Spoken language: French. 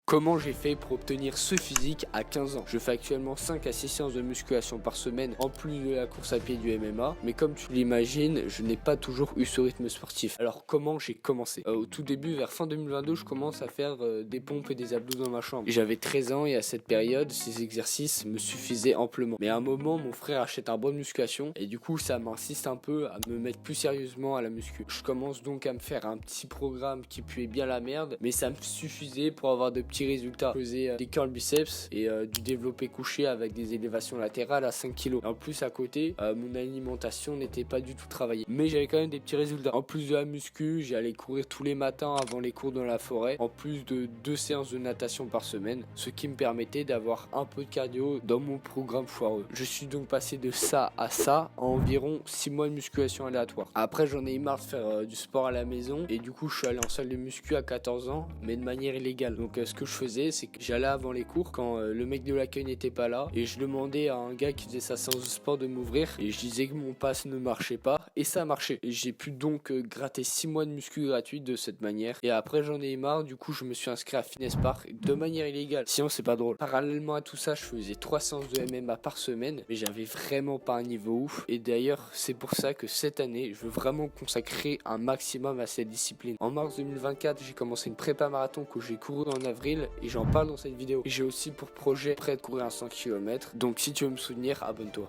Comment j'ai fait pour obtenir ce physique à 15 ans? Je fais actuellement 5 à 6 séances de musculation par semaine en plus de la course à pied du MMA, mais comme tu l'imagines, je n'ai pas toujours eu ce rythme sportif. Alors comment j'ai commencé? Au tout début, vers fin 2022, je commence à faire des pompes et des abdos dans ma chambre. J'avais 13 ans et à cette période, ces exercices me suffisaient amplement. Mais à un moment, mon frère achète un bon de musculation et du coup, ça m'insiste un peu à me mettre plus sérieusement à la muscu. Je commence donc à me faire un petit programme qui puait bien la merde, mais ça me suffisait pour avoir de petits résultats. Je faisais des curls biceps et du développé couché avec des élévations latérales à 5 kg. En plus, à côté, mon alimentation n'était pas du tout travaillée. Mais j'avais quand même des petits résultats. En plus de la muscu, j'allais courir tous les matins avant les cours dans la forêt, en plus de 2 séances de natation par semaine, ce qui me permettait d'avoir un peu de cardio dans mon programme foireux. Je suis donc passé de ça à ça en environ 6 mois de musculation aléatoire. Après, j'en ai eu marre de faire du sport à la maison et du coup, je suis allé en salle de muscu à 14 ans, mais de manière illégale. Donc, ce que je faisais, c'est que j'allais avant les cours quand le mec de l'accueil n'était pas là et je demandais à un gars qui faisait sa séance de sport de m'ouvrir et je disais que mon pass ne marchait pas et ça marchait. Et j'ai pu donc gratter 6 mois de muscu gratuite de cette manière. Et après, j'en ai eu marre, du coup, je me suis inscrit à Fitness Park de manière illégale. Sinon, c'est pas drôle. Parallèlement à tout ça, je faisais 3 séances de MMA par semaine, mais j'avais vraiment pas un niveau ouf. Et d'ailleurs, c'est pour ça que cette année, je veux vraiment consacrer un maximum à cette discipline. En mars 2024, j'ai commencé une prépa marathon que j'ai couru en avril et j'en parle dans cette vidéo. Et j'ai aussi pour projet près de courir un 100 km. Donc si tu veux me soutenir, abonne-toi.